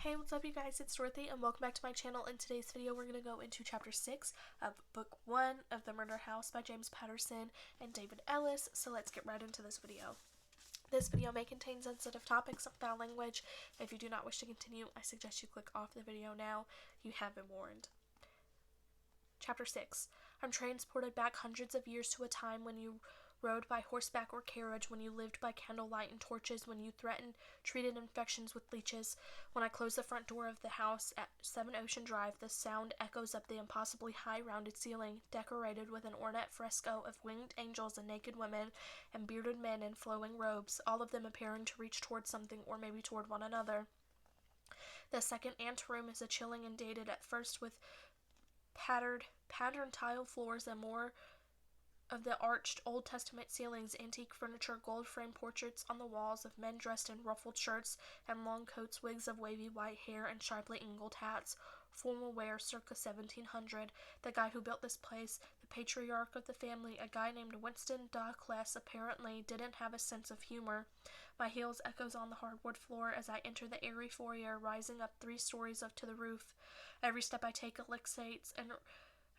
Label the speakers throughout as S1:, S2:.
S1: Hey, what's up you guys, it's Dorothy and welcome back to my channel. In today's video we're going to go into chapter 6 of book 1 of The Murder House by James Patterson and David Ellis, so let's get right into this video. This video may contain sensitive topics and foul language. If you do not wish to continue, I suggest you click off the video now. You have been warned. Chapter 6. I'm transported back hundreds of years to a time when you rode by horseback or carriage, when you lived by candlelight and torches, when you treated infections with leeches. When I close the front door of the house at 7 Ocean Drive, the sound echoes up the impossibly high rounded ceiling, decorated with an ornate fresco of winged angels and naked women and bearded men in flowing robes, all of them appearing to reach toward something or maybe toward one another. The second anteroom is a chilling and dated at first, with patterned tile floors and more of the arched Old Testament ceilings, antique furniture, gold-framed portraits on the walls of men dressed in ruffled shirts and long coats, wigs of wavy white hair, and sharply angled hats. Formal wear circa 1700. The guy who built this place, the patriarch of the family, a guy named Winston Douglas, apparently didn't have a sense of humor. My heels echoes on the hardwood floor as I enter the airy foyer, rising up 3 stories up to the roof. Every step I take elicites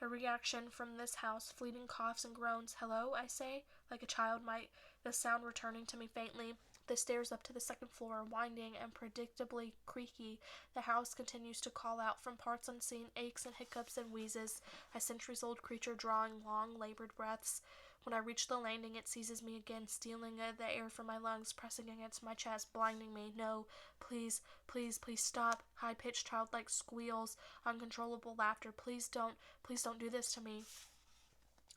S1: a reaction from this house, fleeting coughs and groans. Hello, I say, like a child might, the sound returning to me faintly. The stairs up to the second floor are winding and predictably creaky. The house continues to call out from parts unseen, aches and hiccups and wheezes, a centuries-old creature drawing long, labored breaths. When I reach the landing, it seizes me again, stealing the air from my lungs, pressing against my chest, blinding me. No, please, please, please stop. High-pitched, childlike squeals, uncontrollable laughter. Please don't do this to me.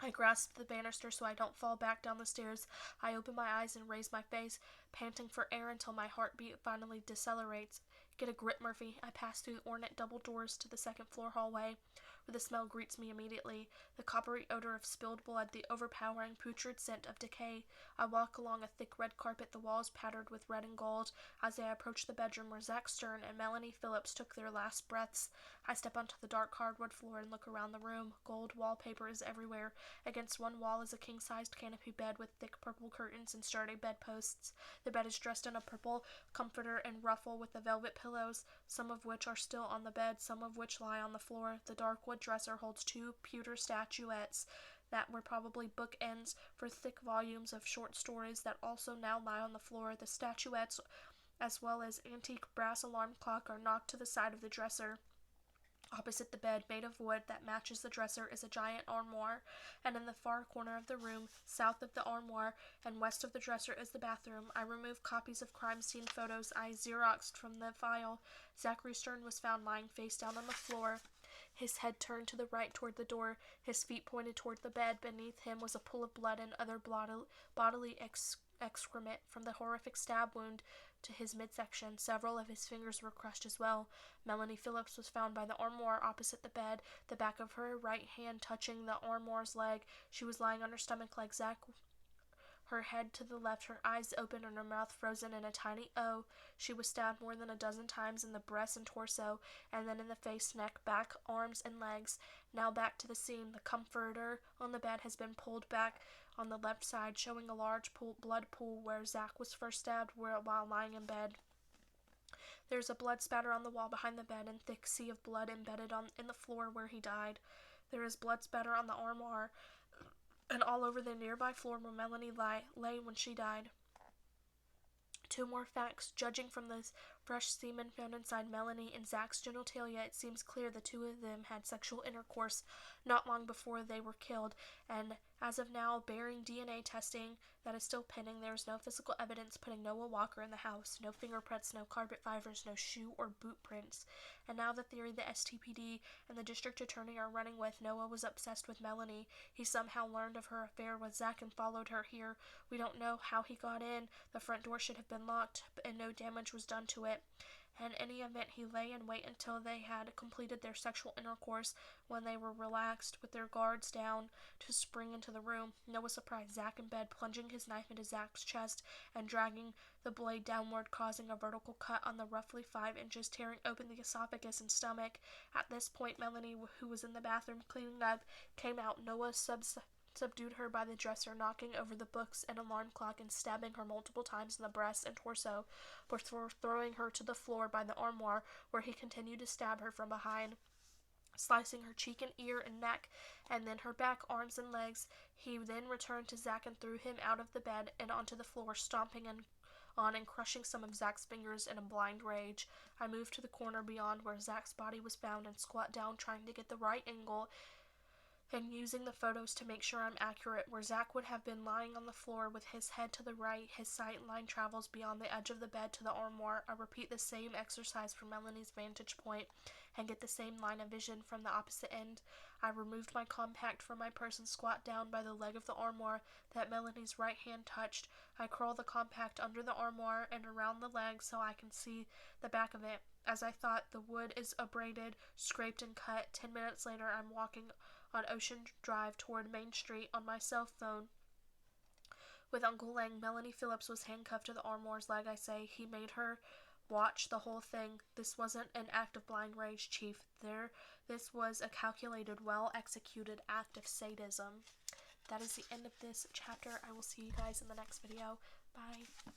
S1: I grasp the banister so I don't fall back down the stairs. I open my eyes and raise my face, panting for air until my heartbeat finally decelerates. Get a grip, Murphy. I pass through the ornate double doors to the second floor hallway, where the smell greets me immediately. The coppery odor of spilled blood, the overpowering putrid scent of decay. I walk along a thick red carpet, the walls patterned with red and gold, as I approach the bedroom where Zach Stern and Melanie Phillips took their last breaths. I step onto the dark hardwood floor and look around the room. Gold wallpaper is everywhere. Against one wall is a king-sized canopy bed with thick purple curtains and sturdy bedposts. The bed is dressed in a purple comforter and ruffle with the velvet pillows, some of which are still on the bed, some of which lie on the floor. The dark wood dresser holds 2 pewter statuettes that were probably bookends for thick volumes of short stories that also now lie on the floor. The statuettes, as well as antique brass alarm clock, are knocked to the side of the dresser. Opposite the bed, made of wood that matches the dresser, is a giant armoire, and in the far corner of the room, south of the armoire and west of the dresser, is the bathroom. I remove copies of crime scene photos I Xeroxed from the file. Zachary Stern was found lying face down on the floor, his head turned to the right toward the door, his feet pointed toward the bed. Beneath him was a pool of blood and other bodily excrement from the horrific stab wound to his midsection. Several of his fingers were crushed as well. Melanie Phillips was found by the armoire opposite the bed, the back of her right hand touching the armoire's leg. She was lying on her stomach like Zach, her head to the left, her eyes open and her mouth frozen in a tiny O. She was stabbed more than a dozen times in the breast and torso, and then in the face, neck, back, arms, and legs. Now back to the scene. The comforter on the bed has been pulled back on the left side, showing a large blood pool where Zach was first stabbed while lying in bed. There's a blood spatter on the wall behind the bed and thick sea of blood embedded in the floor where he died. There is blood spatter on the armoire and all over the nearby floor where Melanie lay when she died. 2 more facts. Judging from the fresh semen found inside Melanie and Zach's genitalia, it seems clear the 2 of them had sexual intercourse not long before they were killed, and as of now, bearing DNA testing that is still pending, there is no physical evidence putting Noah Walker in the house. No fingerprints, no carpet fibers, no shoe or boot prints. And now the theory the STPD and the district attorney are running with: Noah was obsessed with Melanie. He somehow learned of her affair with Zach and followed her here. We don't know how he got in. The front door should have been locked, and no damage was done to it. In any event, he lay in wait until they had completed their sexual intercourse, when they were relaxed with their guards down, to spring into the room. Noah surprised Zach in bed, plunging his knife into Zach's chest and dragging the blade downward, causing a vertical cut on the roughly 5 inches, tearing open the esophagus and stomach. At this point, Melanie, who was in the bathroom cleaning up, came out. Noah subdued her by the dresser, knocking over the books and alarm clock and stabbing her multiple times in the breast and torso before throwing her to the floor by the armoire, where he continued to stab her from behind, slicing her cheek and ear and neck, and then her back, arms, and legs. He then returned to Zach and threw him out of the bed and onto the floor, stomping on and crushing some of Zach's fingers in a blind rage. I moved to the corner beyond where Zach's body was found and squat down, trying to get the right angle and using the photos to make sure I'm accurate. Where Zach would have been lying on the floor with his head to the right, his sight line travels beyond the edge of the bed to the armoire. I repeat the same exercise from Melanie's vantage point and get the same line of vision from the opposite end. I removed my compact from my purse and squat down by the leg of the armoire that Melanie's right hand touched. I curl the compact under the armoire and around the leg so I can see the back of it. As I thought, the wood is abraded, scraped, and cut. 10 minutes later, I'm walking on Ocean Drive toward Main Street on my cell phone with Uncle Lang. Melanie Phillips was handcuffed to the armoire's leg. I say, he made her watch the whole thing. This wasn't an act of blind rage, Chief. This was a calculated, well-executed act of sadism. That is the end of this chapter. I will see you guys in the next video. Bye.